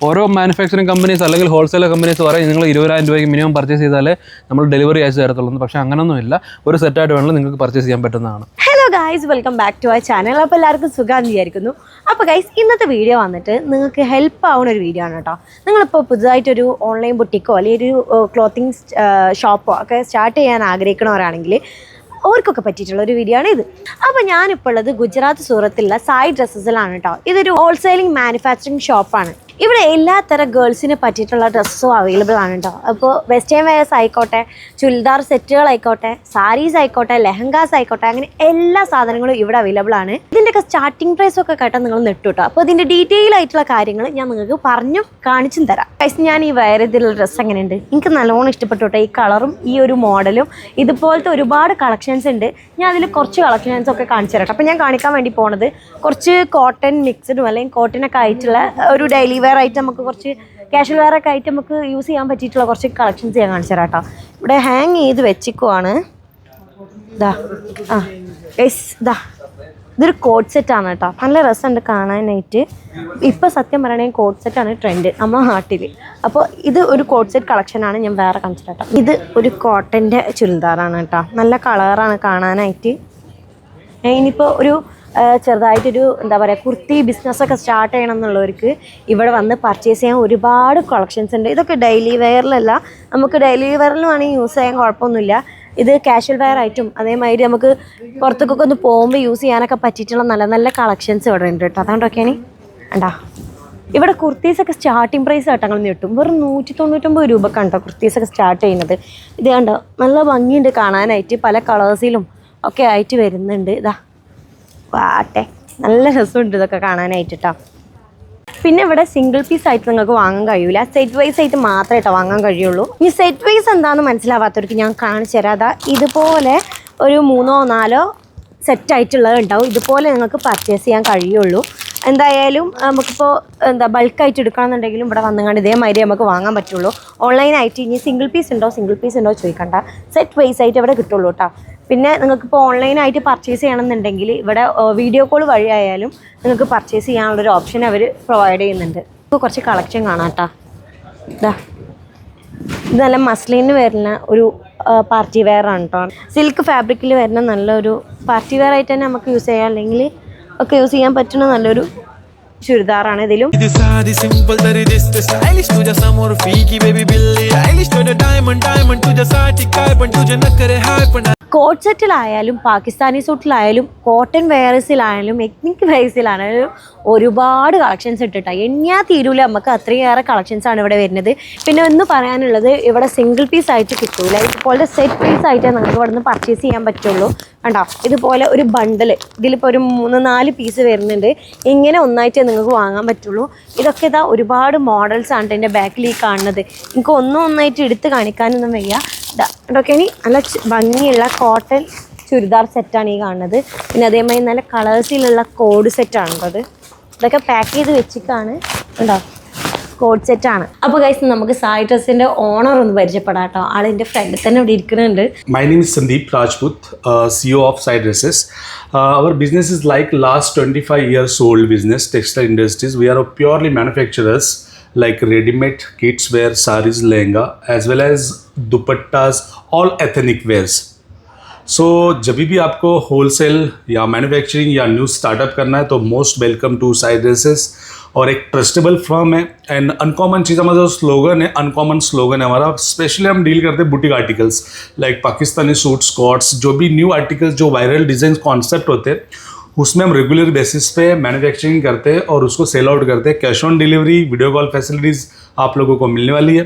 ഓരോ manufacturing companies അല്ലെങ്കിൽ wholesale companies പറയും നിങ്ങൾ 20,000 രൂപയ്ക്ക് മിനിമം പർച്ചേസ് ചെയ്താലേ നമ്മൾ ഡെലിവറി അയച്ചു തരത്തുള്ളൂ. പക്ഷേ അങ്ങനൊന്നുമില്ല, ഒരു സെറ്റായിട്ട് വേണമെങ്കിൽ നിങ്ങൾക്ക് പർച്ചേസ് ചെയ്യാൻ പറ്റുന്നതാണ്. Hello guys, welcome back to our channel. അപ്പോൾ എല്ലാവർക്കും സുഖമാണെന്ന് വിചാരിക്കുന്നു. അപ്പോൾ ഗൈസ്, ഇന്നത്തെ വീഡിയോ വന്നിട്ട് നിങ്ങൾക്ക് ഹെൽപ്പ് ആവുന്ന ഒരു വീഡിയോ ആണ് കേട്ടോ. നിങ്ങളിപ്പോൾ പുതുതായിട്ടൊരു ഓൺലൈൻ ബുട്ടിക്കോ അല്ലെങ്കിൽ ഒരു ക്ലോത്തിങ് ഷോപ്പോ ഒക്കെ സ്റ്റാർട്ട് ചെയ്യാൻ ആഗ്രഹിക്കണവരാണെങ്കിൽ അവർക്കൊക്കെ പറ്റിയിട്ടുള്ള ഒരു വീഡിയോ ആണ് ഇത്. അപ്പോൾ ഞാനിപ്പോൾ ഉള്ളത് ഗുജറാത്ത് സൂറത്തിലുള്ള സായി ഡ്രസ്സസിലാണ് കേട്ടോ. ഇതൊരു ഹോൾസെയിലിംഗ് മാനുഫാക്ചറിങ് ഷോപ്പാണ്. ഇവിടെ എല്ലാത്തരം ഗേൾസിന് പറ്റിയിട്ടുള്ള ഡ്രസ്സും അവൈലബിൾ ആണ് കേട്ടോ. അപ്പോൾ വെസ്റ്റേൺ വെയർസ് ആയിക്കോട്ടെ, ചുരിദാർ സെറ്റുകളായിക്കോട്ടെ, സാരീസ് ആയിക്കോട്ടെ, ലെഹങ്കാസ് ആയിക്കോട്ടെ, അങ്ങനെ എല്ലാ സാധനങ്ങളും ഇവിടെ അവൈലബിൾ ആണ്. ഇതിൻ്റെയൊക്കെ സ്റ്റാർട്ടിംഗ് പ്രൈസ് ഒക്കെ കേട്ടാൽ നിങ്ങൾ നെട്ടു കേട്ടോ. അപ്പോൾ ഇതിൻ്റെ ഡീറ്റെയിൽ ആയിട്ടുള്ള കാര്യങ്ങൾ ഞാൻ നിങ്ങൾക്ക് പറഞ്ഞും കാണിച്ചും തരാം. ഗൈസ്, ഞാൻ ഈ വയറതിലുള്ള ഡ്രസ്സ് എങ്ങനെയുണ്ട്, എനിക്ക് നല്ലോണം ഇഷ്ടപ്പെട്ടു കേട്ടോ. ഈ കളറും ഈ ഒരു മോഡലും ഇതുപോലത്തെ ഒരുപാട് കളക്ഷൻസ് ഉണ്ട്. ഞാൻ അതിൽ കുറച്ച് കളക്ഷൻസ് ഒക്കെ കാണിച്ചു തരാം. അപ്പോൾ ഞാൻ കാണിക്കാൻ വേണ്ടി പോണത് കുറച്ച് കോട്ടൺ മിക്സ്ഡും അല്ലെങ്കിൽ കോട്ടനൊക്കെ ആയിട്ടുള്ള ഒരു ഡെയിലി വെയർ ആയിട്ട് നമുക്ക് കുറച്ച് കാഷ്വൽ വെയർ ഒക്കെ ആയിട്ട് നമുക്ക് യൂസ് ചെയ്യാൻ പറ്റിയിട്ടുള്ള കുറച്ച് കളക്ഷൻസ് ഞാൻ കാണിച്ചു തരാം കേട്ടോ. ഇവിടെ ഹാങ് ചെയ്ത് വെച്ചിക്കുവാണ്. ഇതൊരു കോട്ട് സെറ്റാണ് കേട്ടോ. നല്ല രസമുണ്ട് കാണാനായിട്ട്. ഇപ്പം സത്യം പറയുകയാണെങ്കിൽ കോട്ട് സെറ്റാണ് ട്രെൻഡ് നമ്മുടെ നാട്ടിൽ. അപ്പോൾ ഇത് ഒരു കോട്ട് സെറ്റ് കളക്ഷനാണ്. ഞാൻ വേറെ കാണിച്ചു കേട്ടോ. ഇത് ഒരു കോട്ടൻ്റെ ചുരിദാറാണ് കേട്ടോ. നല്ല കളറാണ് കാണാനായിട്ട്. ഇനിയിപ്പോൾ ഒരു ചെറുതായിട്ടൊരു എന്താ പറയുക കുർത്തി ബിസിനസ്സൊക്കെ സ്റ്റാർട്ട് ചെയ്യണം എന്നുള്ളവർക്ക് ഇവിടെ വന്ന് പർച്ചേസ് ചെയ്യാൻ ഒരുപാട് കളക്ഷൻസ് ഉണ്ട്. ഇതൊക്കെ ഡെയിലി വെയറിലല്ല, നമുക്ക് ഡെയിലി വെയറിൽ വേണമെങ്കിൽ യൂസ് ചെയ്യാൻ കുഴപ്പമൊന്നുമില്ല. ഇത് കാഷ്വൽ വെയർ ആയിട്ടും അതേമാതിരി നമുക്ക് പുറത്തേക്കൊക്കെ ഒന്ന് പോകുമ്പോൾ യൂസ് ചെയ്യാനൊക്കെ പറ്റിയിട്ടുള്ള നല്ല നല്ല കളക്ഷൻസ് ഇവിടെ ഉണ്ട് കേട്ടോ. അതുകൊണ്ടൊക്കെയാണ് കണ്ടാ ഇവിടെ കുർത്തീസൊക്കെ സ്റ്റാർട്ടിങ് പ്രൈസ് ആട്ടങ്ങൾ കിട്ടും. വെറും 199 രൂപക്കാണ് കേട്ടോ കുർത്തീസൊക്കെ സ്റ്റാർട്ട് ചെയ്യുന്നത്. ഇത് കണ്ടോ, നല്ല ഭംഗിയുണ്ട് കാണാനായിട്ട്. പല കളേഴ്സിലും ഒക്കെ ആയിട്ട് വരുന്നുണ്ട്. ഇതാ വാട്ടെ, നല്ല രസമുണ്ട് ഇതൊക്കെ കാണാനായിട്ട് കേട്ടോ. പിന്നെ ഇവിടെ സിംഗിൾ പീസ് ആയിട്ട് നിങ്ങൾക്ക് വാങ്ങാൻ കഴിയില്ല, സെറ്റ് വൈസ് ആയിട്ട് മാത്രമേ വാങ്ങാൻ കഴിയുള്ളൂ. ഇനി സെറ്റ് വൈസ് എന്താണെന്ന് മനസ്സിലാവാത്തവർക്ക് ഞാൻ കാണിച്ചു തരാം. അതാ ഇതുപോലെ ഒരു 3-4 സെറ്റായിട്ടുള്ളത് ഉണ്ടാവും. ഇതുപോലെ നിങ്ങൾക്ക് പർച്ചേസ് ചെയ്യാൻ കഴിയുള്ളൂ. എന്തായാലും നമുക്കിപ്പോൾ ബൾക്കായിട്ട് എടുക്കണമെന്നുണ്ടെങ്കിലും ഇവിടെ വന്നുകൊണ്ട് ഇതേമാതിരി നമുക്ക് വാങ്ങാൻ പറ്റുള്ളൂ. ഓൺലൈനായിട്ട് ഇനി സിംഗിൾ പീസ് ഉണ്ടോ ചോദിക്കണ്ട, സെറ്റ് വൈസ് ആയിട്ട് ഇവിടെ കിട്ടുള്ളൂ കേട്ടോ. പിന്നെ നിങ്ങൾക്കിപ്പോൾ ഓൺലൈനായിട്ട് പർച്ചേസ് ചെയ്യണമെന്നുണ്ടെങ്കിൽ ഇവിടെ വീഡിയോ കോൾ വഴിയായാലും നിങ്ങൾക്ക് പർച്ചേസ് ചെയ്യാനുള്ളൊരു ഓപ്ഷൻ അവർ പ്രൊവൈഡ് ചെയ്യുന്നുണ്ട്. ഇപ്പോൾ കുറച്ച് കളക്ഷൻ കാണാം കേട്ടോ. ഇതാ ഇത് നല്ല മസ്ലിന് വരുന്ന ഒരു പാർട്ടി വെയർ ആണ് കേട്ടോ. സിൽക്ക് ഫാബ്രിക്കിൽ വരുന്ന നല്ലൊരു പാർട്ടി വെയർ ആയിട്ട് തന്നെ നമുക്ക് യൂസ് ചെയ്യാം, അല്ലെങ്കിൽ ഒക്കെ യൂസ് ചെയ്യാൻ പറ്റുന്ന നല്ലൊരു ചുരിദാറാണ്. ഇതിലും കോട്ട് സെറ്റിലായാലും പാകിസ്ഥാനി സൂട്ടിലായാലും കോട്ടൺ വെയർസിലായാലും എത്നിക് വെയർസിലായാലും ഒരുപാട് കളക്ഷൻസ് ഇട്ടിട്ടാണ് എണ്ണിയാൽ തീരൂല. നമുക്ക് അത്രയേറെ കളക്ഷൻസ് ആണ് ഇവിടെ വരുന്നത്. പിന്നെ ഒന്ന് പറയാനുള്ളത്, ഇവിടെ സിംഗിൾ പീസ് ആയിട്ട് കിട്ടൂല, ഇതുപോലെ സെറ്റ് പീസ് ആയിട്ട് നമുക്ക് ഇവിടെ നിന്ന് പർച്ചേസ് ചെയ്യാൻ പറ്റുള്ളൂ. കണ്ടോ, ഇതുപോലെ ഒരു ബണ്ടിൽ ഇതിലിപ്പോൾ ഒരു 3-4 പീസ് വരുന്നുണ്ട്. ഇങ്ങനെ ഒന്നായിട്ടേ നിങ്ങൾക്ക് വാങ്ങാൻ പറ്റുള്ളൂ. ഇതൊക്കെ ഇതാ ഒരുപാട് മോഡൽസ് ആണ് എൻ്റെ ബാക്കിൽ ഈ കാണുന്നത്. എനിക്ക് ഒന്നായിട്ട് എടുത്ത് കാണിക്കാനൊന്നും വയ്യ. ഇതൊക്കെ ഇനി നല്ല ഭംഗിയുള്ള കോട്ടൺ ചുരിദാർ സെറ്റാണ് ഈ കാണുന്നത്. പിന്നെ അതേമാതിരി നല്ല കളേഴ്സിലുള്ള കോഡ് സെറ്റാണുള്ളത്. ഇതൊക്കെ പാക്ക് ചെയ്ത് വെച്ചിട്ടാണ് ഉണ്ടോ, കോഡ് സെറ്റാണ്. അപ്പോൾ ഗൈസ്, നമുക്ക് സായി ഡ്രസ്സിൻ്റെ ഓണർ ഒന്ന് പരിചയപ്പെടാം കേട്ടോ. ആളിൻ്റെ ഫ്രണ്ട് തന്നെ ഇവിടെ ഇരിക്കുന്നുണ്ട്. My name is Sandeep Rajput, CEO of Sai Dresses. Our business is like last 25 years old business, textile industries. We are a purely manufacturers like ready-made kids wear, sarees, lehenga, as well as dupattas, all ethnic wears. सो जब भी आपको wholesale या manufacturing या new startup करना है तो most welcome to Sai dresses. और एक ट्रस्टेबल फर्म है एंड अनकॉमन चीज़ हमारा जो स्लोगन है, अनकॉमन स्लोगन है हमारा. स्पेशली हम डील करते हैं boutique articles like Pakistani suits, coats, जो भी न्यू आर्टिकल्स जो वायरल डिज़ाइन कॉन्सेप्ट होते हैं उसमें हम रेगुलर बेसिस पे मैन्युफैक्चरिंग करते हैं और उसको सेल आउट करते हैं. Cash on delivery, video call facilities आप लोगों को मिलने वाली है.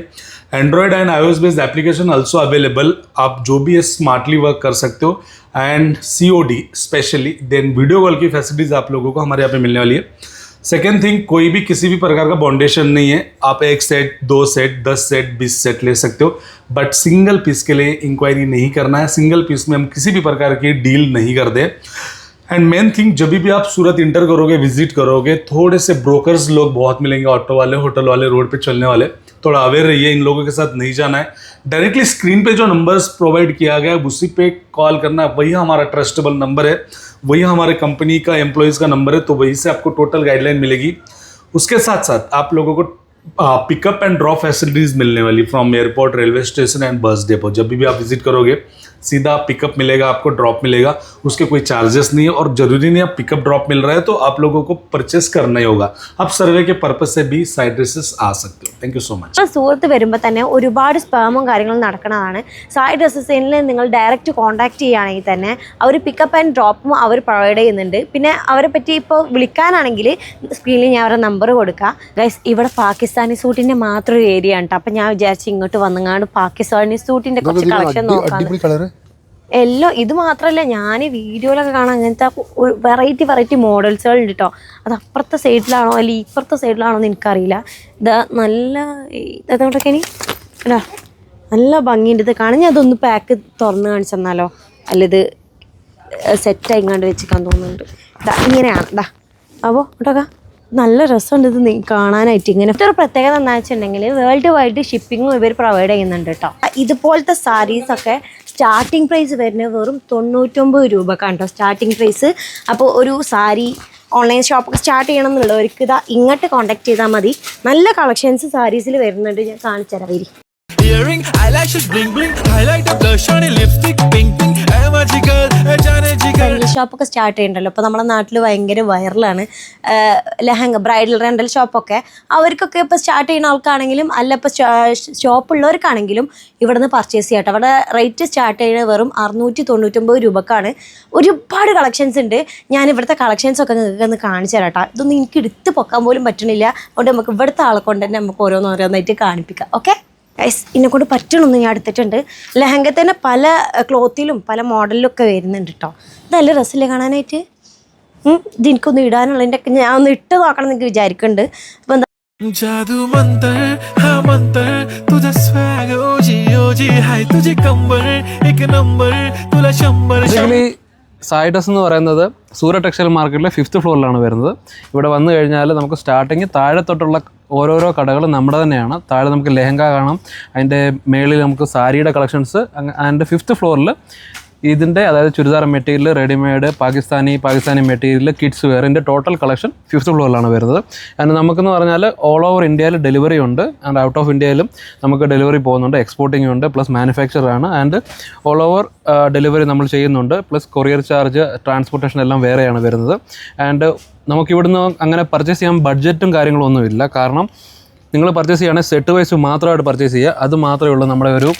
Android and iOS based application also available. आप जो भी है स्मार्टली वर्क कर सकते हो. And COD specially, then video call की फैसिलिटीज़ आप लोगों को हमारे यहाँ पे मिलने वाली है. सेकेंड थिंग, कोई भी किसी भी प्रकार का बाउंडेशन नहीं है. आप 1 सेट, 2 सेट, 10 सेट, 20 सेट ले सकते हो, बट सिंगल पीस के लिए इंक्वायरी नहीं करना है. सिंगल पीस में हम किसी भी प्रकार की डील नहीं करते. एंड मेन थिंग, जब भी आप सूरत इंटर करोगे, विजिट करोगे, थोड़े से ब्रोकर्स लोग बहुत मिलेंगे, ऑटो वाले, होटल वाले, रोड पे चलने वाले. थोड़ा अवेयर रहिए, इन लोगों के साथ नहीं जाना है. डायरेक्टली स्क्रीन पे जो नंबर्स प्रोवाइड किया गया है उसी पे कॉल करना है. वही हमारा ट्रस्टेबल नंबर है, वही हमारे कंपनी का एम्प्लॉयज़ का नंबर है, तो वहीं से आपको टोटल गाइडलाइन मिलेगी. उसके साथ साथ आप लोगों को पिकअप एंड ड्रॉप फैसिलिटीज़ मिलने वाली from airport, railway station and bus depot. जब भी आप विजिट करोगे सीधा पिकअप मिलेगा आपको, ड्रॉप मिलेगा, उसके कोई चार्जेस नहीं है. और ज़रूरी नहीं आप पिकअप ड्रॉप मिल रहा है तो आप लोगों को परचेस करना ही होगा. आप सर्वे के पर्पज से भी साइड ड्रेसेस आ सकते हो. Thank you so much. സുഹൃത്ത് വരുമ്പോൾ തന്നെ ഒരുപാട് സ്പാമും കാര്യങ്ങളും നടക്കുന്നതാണ്. സായി ഡ്രസ്സസിൽ നിങ്ങൾ ഡയറക്റ്റ് കോൺടാക്ട് ചെയ്യുകയാണെങ്കിൽ തന്നെ അവർ പിക്കപ്പ് ആൻഡ് ഡ്രോപ്പും അവർ പ്രൊവൈഡ് ചെയ്യുന്നുണ്ട്. പിന്നെ അവരെ പറ്റി ഇപ്പോൾ വിളിക്കാനാണെങ്കിൽ സ്ക്രീനിൽ ഞാൻ അവരുടെ നമ്പർ കൊടുക്കാം. ഗൈസ്, ഇവിടെ പാകിസ്ഥാനി സൂട്ടിൻ്റെ മാത്രം ഒരു ഏരിയ ഉണ്ട്. അപ്പം ഞാൻ വിചാരിച്ചു ഇങ്ങോട്ട് വന്നങ്ങാണ്ട് പാകിസ്ഥാനി സൂട്ടിൻ്റെ കുറച്ച് കളക്ഷൻ നോക്കാം. എല്ലാം ഇത് മാത്രമല്ല, ഞാൻ വീഡിയോയിലൊക്കെ കാണാൻ അങ്ങനത്തെ വെറൈറ്റി മോഡൽസുകളുണ്ട് കേട്ടോ. അത് അപ്പുറത്തെ സൈഡിലാണോ അല്ലെങ്കിൽ ഇപ്പുറത്തെ സൈഡിലാണോ എന്ന് എനിക്കറിയില്ല. ഇതാ നല്ല ഇതുകൊണ്ടൊക്കെ ഇനി അല്ല നല്ല ഭംഗിയുണ്ട് ഇത് കാണാൻ. ഞാൻ അതൊന്ന് പാക്ക് തുറന്ന് കാണിച്ചു തന്നാലോ? അല്ല ഇത് സെറ്റായി ഇങ്ങാണ്ട് വെച്ചിക്കാൻ തോന്നുന്നുണ്ട്. ഇതാ ഇങ്ങനെയാണ് ഇതാ. അപ്പോൾ കേട്ടോക്ക നല്ല രസമുണ്ട് ഇത് കാണാനായിട്ട്. ഇങ്ങനെ ഒരു പ്രത്യേകത എന്താ വെച്ചിട്ടുണ്ടെങ്കിൽ വേൾഡ് വൈഡ് ഷിപ്പിങ്ങും ഇവർ പ്രൊവൈഡ് ചെയ്യുന്നുണ്ട് കേട്ടോ. ഇതുപോലത്തെ സാരീസൊക്കെ സ്റ്റാർട്ടിംഗ് പ്രൈസ് വരുന്നത് വെറും 99 രൂപക്കാണ് കേട്ടോ സ്റ്റാർട്ടിംഗ് പ്രൈസ്. അപ്പോൾ ഒരു സാരി ഓൺലൈൻ ഷോപ്പൊക്കെ സ്റ്റാർട്ട് ചെയ്യണം എന്നുള്ളവർക്ക് ഇതാ ഇങ്ങോട്ട് കോൺടാക്ട് ചെയ്താൽ മതി. നല്ല കളക്ഷൻസ് സാരീസിൽ വരുന്നുണ്ട്. ഞാൻ കാണിച്ചു തരാം. വരി Earring, eyelashes bling bling, highlighter, blush, shiny lipstick, pink pink, magical, rental ഷോപ്പൊക്കെ സ്റ്റാർട്ട് ചെയ്യണ്ടല്ലോ. ഇപ്പോൾ നമ്മുടെ നാട്ടിൽ ഭയങ്കര വൈറലാണ് ലെഹങ്ക ബ്രൈഡൽ റെന്റൽ ഷോപ്പൊക്കെ. അവർക്കൊക്കെ ഇപ്പോൾ സ്റ്റാർട്ട് ചെയ്യുന്ന ആൾക്കാണെങ്കിലും അല്ല ഇപ്പോൾ ഷോപ്പുള്ളവർക്കാണെങ്കിലും ഇവിടെ നിന്ന് പർച്ചേസ് ചെയ്യട്ടെ. അവിടെ റേറ്റ് സ്റ്റാർട്ട് ചെയ്യുന്നത് വെറും 699 രൂപക്കാണ്. ഒരുപാട് കളക്ഷൻസ് ഉണ്ട്. ഞാൻ ഇവിടുത്തെ കളക്ഷൻസൊക്കെ നിങ്ങൾക്ക് ഒന്ന് കാണിച്ചു തരാം കേട്ടോ. ഇതൊന്നും എനിക്ക് എടുത്ത് പൊക്കാൻ പോലും പറ്റണില്ല. അതുകൊണ്ട് നമുക്ക് ഇവിടുത്തെ ആളെ കൊണ്ട് തന്നെ നമുക്ക് ഓരോന്നോരോന്നായിട്ട് കാണിപ്പിക്കാം. ഓക്കെ ഗൈസ്, എന്നെക്കൊണ്ട് പറ്റണമെന്ന് ഞാൻ എടുത്തിട്ടുണ്ട്. ലെഹങ്ക തന്നെ പല ക്ലോത്തിലും പല മോഡലിലും ഒക്കെ വരുന്നുണ്ട് കേട്ടോ. നല്ല രസമില്ലേ കാണാനായിട്ട്? ഇത് എനിക്കൊന്ന് ഇടാനുള്ളതിൻ്റെ ഞാൻ ഒന്ന് ഇട്ട് നോക്കണം എന്ന് എനിക്ക് വിചാരിക്കുന്നുണ്ട്. അപ്പം എന്താ जादू मंतर, हाँ मंतर, तुझा स्वॅग ओजी ओजी हाय तुझे कंबर एक नंबर तुला 100. ബേസിക്കലി സായി ഡ്രസ് എന്ന് പറയുന്നത് സൂര്യ ടെക്സ്റ്റൈൽ മാർക്കറ്റിലെ 5th ഫ്ലോറിലാണ് വരുന്നത്. ഇവിടെ വന്നു കഴിഞ്ഞാൽ നമുക്ക് സ്റ്റാർട്ടിങ് താഴെ തൊട്ടുള്ള ഓരോരോ കടകൾ നമ്മുടെ തന്നെയാണ്. താഴെ നമുക്ക് ലെഹങ്ക കാണാം, അതിൻ്റെ മേളിൽ നമുക്ക് സാരിയുടെ കളക്ഷൻസ്. ആൻഡ് 5th ഫ്ലോറിൽ ഇതിൻ്റെ അതായത് churidar material, readymade, Pakistani material, kids വെയറിൻ്റെ ടോട്ടൽ കളക്ഷൻ 5th ഫ്ലോറിലാണ് വരുന്നത്. ആൻഡ് നമുക്കെന്ന് പറഞ്ഞാൽ ഓൾ ഓവർ ഇന്ത്യയിൽ ഡെലിവറി ഉണ്ട്. ആൻഡ് ഔട്ട് ഓഫ് ഇന്ത്യയിലും നമുക്ക് ഡെലിവറി പോകുന്നുണ്ട്. എക്സ്പോർട്ടിംഗ് ഉണ്ട്, പ്ലസ് മാനുഫാക്ചറാണ്. ആൻഡ് ഓൾ ഓവർ ഡെലിവറി നമ്മൾ ചെയ്യുന്നുണ്ട്. പ്ലസ് കൊറിയർ ചാർജ്, ട്രാൻസ്പോർട്ടേഷൻ എല്ലാം വേറെയാണ് വരുന്നത്. ആൻഡ് നമുക്കിവിടുന്ന് അങ്ങനെ പർച്ചേസ് ചെയ്യാൻ ബഡ്ജറ്റും കാര്യങ്ങളൊന്നുമില്ല. കാരണം നിങ്ങൾ പർച്ചേസ് ചെയ്യുകയാണെങ്കിൽ സെറ്റ് വൈസ് മാത്രമായിട്ട് പർച്ചേസ് ചെയ്യുക. അത് മാത്രമേ ഉള്ളൂ നമ്മുടെ ഒരു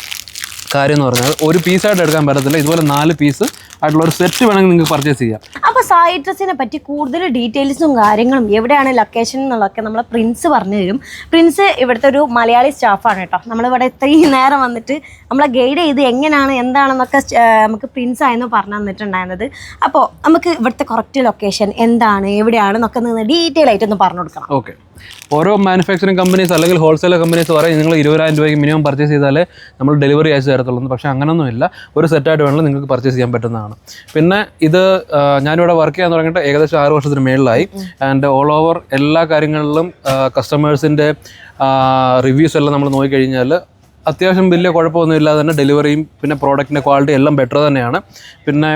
കാര്യം എന്ന് പറഞ്ഞാൽ. ഒരു പീസായിട്ട് എടുക്കാൻ പറ്റത്തില്ല. ഇതുപോലെ 4 പീസ് ആയിട്ടുള്ള ഒരു സെറ്റ് വേണമെങ്കിൽ നിങ്ങൾക്ക് പർച്ചേസ് ചെയ്യാം. അപ്പോൾ സായി ഡ്രസ്സിനെ പറ്റി കൂടുതൽ ഡീറ്റെയിൽസും കാര്യങ്ങളും എവിടെയാണ് ലൊക്കേഷൻ എന്നുള്ളതൊക്കെ നമ്മളെ പ്രിൻസ് പറഞ്ഞു തരും. പ്രിൻസ് ഇവിടുത്തെ ഒരു മലയാളി സ്റ്റാഫാണ് കേട്ടോ. നമ്മളിവിടെ ഇത്രയും നേരം വന്നിട്ട് നമ്മളെ ഗൈഡ് ചെയ്ത് എങ്ങനെയാണ് എന്താണെന്നൊക്കെ നമുക്ക് പ്രിൻസ് ആയിരുന്നു പറഞ്ഞു തന്നിട്ടുണ്ടായിരുന്നത്. അപ്പോൾ നമുക്ക് ഇവിടുത്തെ കറക്റ്റ് ലൊക്കേഷൻ എന്താണ് എവിടെയാണെന്നൊക്കെ നിന്ന് ഡീറ്റെയിൽ ആയിട്ടൊന്ന് പറഞ്ഞു കൊടുക്കണം. ഓക്കെ, ഓരോ മാനുഫാക്ചറിങ് കമ്പനീസ് അല്ലെങ്കിൽ ഹോൾസെയിൽ കമ്പനീസ് പറയും നിങ്ങൾ 20,000 രൂപയ്ക്ക് മിനിമം പർച്ചേസ് ചെയ്താലേ നമ്മൾ ഡെലിവറി അയച്ചു തരത്തുള്ളൂ. പക്ഷേ അങ്ങനൊന്നുമില്ല. ഒരു സെറ്റായിട്ട് വേണമെങ്കിൽ നിങ്ങൾക്ക് പർച്ചേസ് ചെയ്യാൻ പറ്റുന്നതാണ്. പിന്നെ ഇത് ഞാനിവിടെ വർക്ക് ചെയ്യാൻ തുടങ്ങിയിട്ട് ഏകദേശം 6 വർഷത്തിന് മേളിലായി. ആൻഡ് ഓൾ ഓവർ എല്ലാ കാര്യങ്ങളിലും കസ്റ്റമേഴ്സിൻ്റെ റിവ്യൂസ് എല്ലാം നമ്മൾ നോക്കിക്കഴിഞ്ഞാൽ അത്യാവശ്യം വലിയ കുഴപ്പമൊന്നും ഇല്ലാതെ തന്നെ ഡെലിവറിയും പിന്നെ പ്രോഡക്റ്റിൻ്റെ ക്വാളിറ്റി എല്ലാം ബെറ്റർ തന്നെയാണ്. പിന്നെ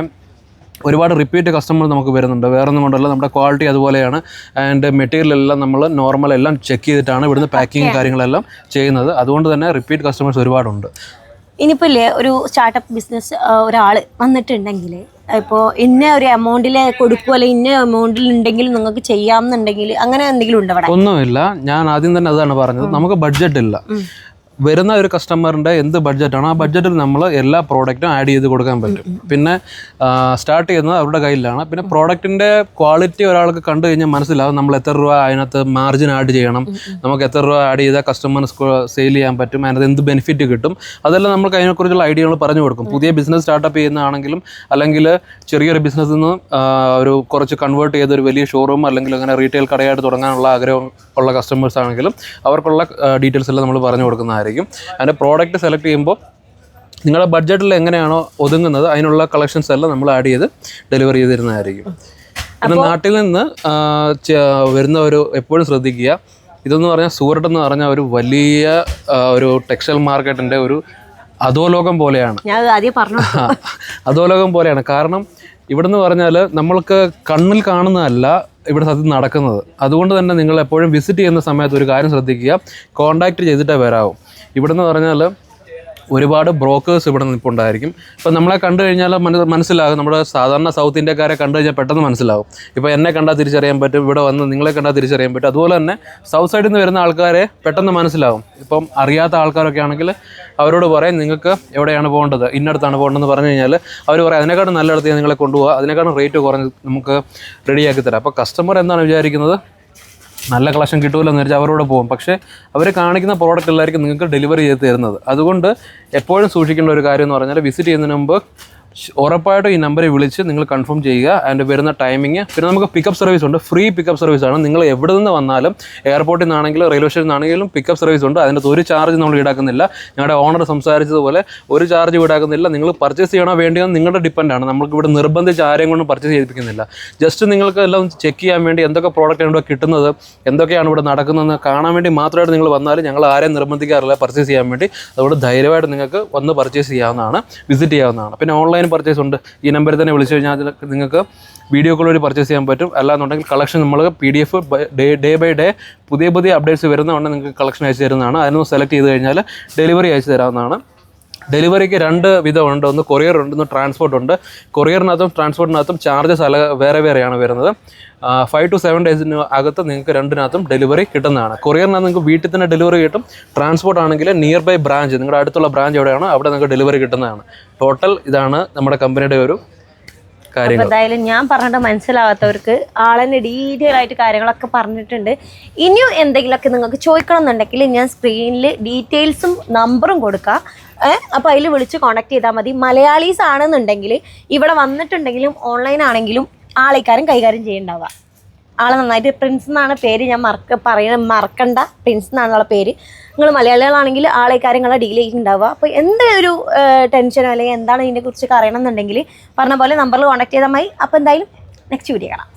ഒരുപാട് റിപ്പീറ്റ് കസ്റ്റമർ നമുക്ക് വരുന്നുണ്ട്. വേറെ ഒന്നും കൊണ്ടല്ല, നമ്മുടെ ക്വാളിറ്റി അതുപോലെയാണ്. ആൻഡ് മെറ്റീരിയൽ എല്ലാം നമ്മൾ നോർമൽ എല്ലാം ചെക്ക് ചെയ്തിട്ടാണ് ഇവിടുന്ന് പാക്കിങ് കാര്യങ്ങളെല്ലാം ചെയ്യുന്നത്. അതുകൊണ്ട് തന്നെ റിപ്പീറ്റ് കസ്റ്റമേഴ്സ് ഒരുപാടുണ്ട്. ഇനിയിപ്പോൾ ഇല്ലേ ഒരു സ്റ്റാർട്ടപ്പ് ബിസിനസ് ഒരാൾ വന്നിട്ടുണ്ടെങ്കിൽ ഇപ്പോൾ ഇന്ന ഒരു എമൗണ്ടിൽ കൊടുക്കുക അല്ലെങ്കിൽ ഇന്ന എമൗണ്ടിൽ ഉണ്ടെങ്കിൽ നിങ്ങൾക്ക് ചെയ്യാമെന്നുണ്ടെങ്കിൽ അങ്ങനെ എന്തെങ്കിലും ഉണ്ടോ അവിടെ? ഒന്നുമില്ല. ഞാൻ ആദ്യം തന്നെ അതാണ് പറഞ്ഞത്. നമുക്ക് ബഡ്ജറ്റ് ഇല്ല. വരുന്ന ഒരു കസ്റ്റമറിൻ്റെ എന്ത് ബഡ്ജറ്റാണോ ആ ബഡ്ജറ്റിൽ നമ്മൾ എല്ലാ പ്രോഡക്റ്റും ആഡ് ചെയ്ത് കൊടുക്കാൻ പറ്റും. പിന്നെ സ്റ്റാർട്ട് ചെയ്യുന്നത് അവരുടെ കയ്യിലാണ്. പിന്നെ പ്രോഡക്റ്റിൻ്റെ ക്വാളിറ്റി ഒരാൾക്ക് കണ്ടു കഴിഞ്ഞാൽ മനസ്സിലാവും നമ്മൾ എത്ര രൂപ അതിനകത്ത് മാർജിൻ ആഡ് ചെയ്യണം, നമുക്ക് എത്ര രൂപ ആഡ് ചെയ്താൽ കസ്റ്റമറിന് സെയിൽ ചെയ്യാൻ പറ്റും, അതിനകത്ത് എന്ത് ബെനിഫിറ്റ് കിട്ടും, അതെല്ലാം നമുക്ക് അതിനെക്കുറിച്ചുള്ള ഐഡിയകൾ പറഞ്ഞു കൊടുക്കും. പുതിയ ബിസിനസ് സ്റ്റാർട്ടപ്പ് ചെയ്യുന്നതാണെങ്കിലും അല്ലെങ്കിൽ ചെറിയൊരു ബിസിനസ്സിൽ നിന്ന് ഒരു കുറച്ച് കൺവേർട്ട് ചെയ്ത ഒരു വലിയ ഷോറൂം അല്ലെങ്കിൽ അങ്ങനെ റീറ്റെയിൽ കടയായിട്ട് തുടങ്ങാനുള്ള ആഗ്രഹം ഉള്ള കസ്റ്റമേഴ്സ് ആണെങ്കിലും അവർക്കുള്ള ഡീറ്റെയിൽസ് എല്ലാം നമ്മൾ പറഞ്ഞു കൊടുക്കുന്നതായിരിക്കും. അതിൻ്റെ പ്രോഡക്റ്റ് സെലക്ട് ചെയ്യുമ്പോൾ നിങ്ങളുടെ ബഡ്ജറ്റിൽ എങ്ങനെയാണോ ഒതുങ്ങുന്നത് അതിനുള്ള കളക്ഷൻസ് എല്ലാം നമ്മൾ ആഡ് ചെയ്ത് ഡെലിവറി ചെയ്ത് തരുന്നതായിരിക്കും. പിന്നെ നാട്ടിൽ നിന്ന് വരുന്നവർ എപ്പോഴും ശ്രദ്ധിക്കുക. ഇതെന്ന് പറഞ്ഞാൽ സൂററ്റ് എന്ന് പറഞ്ഞാൽ ഒരു വലിയ ഒരു ടെക്സ്റ്റൈൽ മാർക്കറ്റിൻ്റെ ഒരു അധോലോകം പോലെയാണ്. അധോലോകം പോലെയാണ്. കാരണം ഇവിടെന്ന് പറഞ്ഞാൽ നമ്മൾക്ക് കണ്ണിൽ കാണുന്നതല്ല, ഇവിടെ സത്യം നടക്കുന്നത്. അതുകൊണ്ട് തന്നെ നിങ്ങൾ എപ്പോഴും വിസിറ്റ് ചെയ്യുന്ന സമയത്ത് ഒരു കാര്യം ശ്രദ്ധിക്കുക, കോൺടാക്റ്റ് ചെയ്തിട്ടേ വരാവും. ഇവിടെ നിന്ന് പറഞ്ഞാൽ ഒരുപാട് ബ്രോക്കേഴ്സ് ഇവിടെ നിൽപ്പുണ്ടായിരിക്കും. ഇപ്പം നമ്മളെ കണ്ടു കഴിഞ്ഞാൽ മനസ്സിലാകും, നമ്മുടെ സാധാരണ സൗത്ത് ഇന്ത്യക്കാരെ കണ്ടു കഴിഞ്ഞാൽ പെട്ടെന്ന് മനസ്സിലാവും. ഇപ്പോൾ എന്നെ കണ്ടാൽ തിരിച്ചറിയാൻ പറ്റും, ഇവിടെ വന്ന് നിങ്ങളെ കണ്ടാൽ തിരിച്ചറിയാൻ പറ്റും. അതുപോലെ തന്നെ സൗത്ത് സൈഡിൽ നിന്ന് വരുന്ന ആൾക്കാരെ പെട്ടെന്ന് മനസ്സിലാവും. ഇപ്പം അറിയാത്ത ആൾക്കാരൊക്കെ ആണെങ്കിൽ അവരോട് പറയും നിങ്ങൾക്ക് എവിടെയാണ് പോകേണ്ടത്, ഇന്നടത്താണ് പോകേണ്ടതെന്ന് പറഞ്ഞു കഴിഞ്ഞാൽ അവർ പറയും അതിനെക്കാളും നല്ലയിടത്ത് നിങ്ങളെ കൊണ്ടുപോകുക, അതിനേക്കാളും റേറ്റ് കുറഞ്ഞ് നമുക്ക് റെഡിയാക്കി തരാം. അപ്പോൾ കസ്റ്റമർ എന്താണ് വിചാരിക്കുന്നത്, നല്ല കളക്ഷൻ കിട്ടുമല്ലോ എന്ന് വെച്ചാൽ അവരോട് പോകും. പക്ഷേ അവർ കാണിക്കുന്ന പ്രോഡക്റ്റ് എല്ലാവർക്കും നിങ്ങൾക്ക് ഡെലിവറി ചെയ്ത് തരുന്നത്. അതുകൊണ്ട് എപ്പോഴും സൂക്ഷിക്കേണ്ട ഒരു കാര്യം എന്ന് പറഞ്ഞാൽ വിസിറ്റ് ചെയ്യുന്നതിന് മുമ്പ് ഉറപ്പായിട്ടും ഈ നമ്പറിൽ വിളിച്ച് നിങ്ങൾ കൺഫേം ചെയ്യുക. അതിൻ്റെ വരുന്ന ടൈമിങ്. പിന്നെ നമുക്ക് പിക്കപ്പ് സർവീസ് ഉണ്ട്, ഫ്രീ പിക്കപ്പ് സർവീസാണ്. നിങ്ങൾ എവിടെ നിന്ന് വന്നാലും എയർപോർട്ടിൽ നിന്നാണെങ്കിലും റെയിൽവേ സ്റ്റേഷനിൽ നിന്നാണെങ്കിലും പിക്കപ്പ് സർവീസ് ഉണ്ട്. അതിൻ്റെ ഒരു ചാർജ് നമ്മൾ ഈടാക്കുന്നില്ല. ഞങ്ങളുടെ ഓണർ സംസാരിച്ചതുപോലെ ഒരു ചാർജ് ഈടാക്കുന്നില്ല. നിങ്ങൾ പർച്ചേസ് ചെയ്യണോ വേണ്ടിയോ നിങ്ങളുടെ ഡിപ്പെൻഡാണ്. നമുക്ക് ഇവിടെ നിർബന്ധിച്ച് ആരെയും കൊണ്ടും പർച്ചേസ് ചെയ്യിപ്പിക്കുന്നില്ല. ജസ്റ്റ് നിങ്ങൾക്ക് എല്ലാം ചെക്ക് ചെയ്യാൻ വേണ്ടി എന്തൊക്കെ പ്രോഡക്റ്റാണ് ഇവിടെ കിട്ടുന്നത്, എന്തൊക്കെയാണ് ഇവിടെ നടക്കുന്നതെന്ന് കാണാൻ വേണ്ടി മാത്രമായിട്ട് നിങ്ങൾ വന്നാലും ഞങ്ങൾ ആരെയും നിർബന്ധിക്കാറില്ല പർച്ചേസ് ചെയ്യാൻ വേണ്ടി. അതുകൊണ്ട് ധൈര്യമായിട്ട് നിങ്ങൾക്ക് വന്ന് പർച്ചേസ് ചെയ്യാവുന്നതാണ്, വിസിറ്റ് ചെയ്യാവുന്നതാണ്. പിന്നെ ഓൺലൈൻ പർച്ചേസ് ഉണ്ട്. ഈ നമ്പറിൽ തന്നെ വിളിച്ചു കഴിഞ്ഞാൽ അതിൽ നിങ്ങൾക്ക് വീഡിയോ കോൾ വഴി പർച്ചേസ് ചെയ്യാൻ പറ്റും. അല്ലാന്നുണ്ടെങ്കിൽ കളക്ഷൻ നമ്മൾ PDF ഡേ ബൈ ഡേ പുതിയ അപ്ഡേറ്റ്സ് വരുന്നതുകൊണ്ട് നിങ്ങൾക്ക് കളക്ഷൻ അയച്ചു തരുന്നതാണ്. അതിനൊന്ന് സെലക്ട് ചെയ്ത് കഴിഞ്ഞാൽ ഡെലിവറി അയച്ചു തരാവുന്നതാണ്. ഡെലിവറിക്ക് 2 വിധമുണ്ട്. ഒന്ന് കൊറിയർ ഉണ്ട്, ഒന്ന് ട്രാൻസ്പോർട്ട് ഉണ്ട്. കൊറിയറിനകത്തും ട്രാൻസ്പോർട്ടിനകത്തും ചാർജസ് വേറെയാണ് വരുന്നത്. 5 to 7 ഡേയ്സിന് അകത്ത് നിങ്ങൾക്ക് രണ്ടിനകത്തും ഡെലിവറി കിട്ടുന്നതാണ്. കൊറിയറിനകത്ത് നിങ്ങൾക്ക് വീട്ടിൽ തന്നെ ഡെലിവറി കിട്ടും. ട്രാൻസ്പോർട്ട് ആണെങ്കിൽ നിയർ ബൈ ബ്രാഞ്ച്, നിങ്ങളുടെ അടുത്തുള്ള ബ്രാഞ്ച് എവിടെയാണോ അവിടെ നിങ്ങൾക്ക് ഡെലിവറി കിട്ടുന്നതാണ്. ടോട്ടൽ ഇതാണ് നമ്മുടെ കമ്പനിയുടെ ഒരു കാര്യങ്ങൾ. എന്തായാലും ഞാൻ പറഞ്ഞിട്ട് മനസ്സിലാവാത്തവർക്ക് ആളെന്നെ ഡീറ്റെയിൽ ആയിട്ട് കാര്യങ്ങളൊക്കെ പറഞ്ഞിട്ടുണ്ട്. ഇനിയും എന്തെങ്കിലുമൊക്കെ നിങ്ങൾക്ക് ചോദിക്കണം എന്നുണ്ടെങ്കിൽ ഞാൻ സ്ക്രീനിൽ ഡീറ്റെയിൽസും നമ്പറും കൊടുക്കാം. അപ്പോൾ അതിൽ വിളിച്ച് കോൺടാക്ട് ചെയ്താൽ മതി. മലയാളീസ് ആണെന്നുണ്ടെങ്കിൽ ഇവിടെ വന്നിട്ടുണ്ടെങ്കിലും ഓൺലൈൻ ആണെങ്കിലും ആളെക്കാരും കൈകാര്യം ചെയ്യുന്നുണ്ടാവുക. ആളെ നന്നായിട്ട് പ്രിൻസ് എന്നാണ് പേര്, ഞാൻ മറക്കണ്ട, പ്രിൻസ് എന്നാണുള്ള പേര്. നിങ്ങൾ മലയാളികളാണെങ്കിൽ ആളെ കാര്യങ്ങളെ ഡീൽ ചെയ്യുന്നുണ്ടാവുക. അപ്പോൾ എന്തൊരു ടെൻഷനോ അല്ലെങ്കിൽ എന്താണ് ഇതിനെക്കുറിച്ചൊക്കെ അറിയണം എന്നുണ്ടെങ്കിൽ പറഞ്ഞ പോലെ നമ്പറിൽ കോൺടാക്ട് ചെയ്താൽ മതി. അപ്പോൾ എന്തായാലും നെക്സ്റ്റ് വീഡിയോ കാണാം.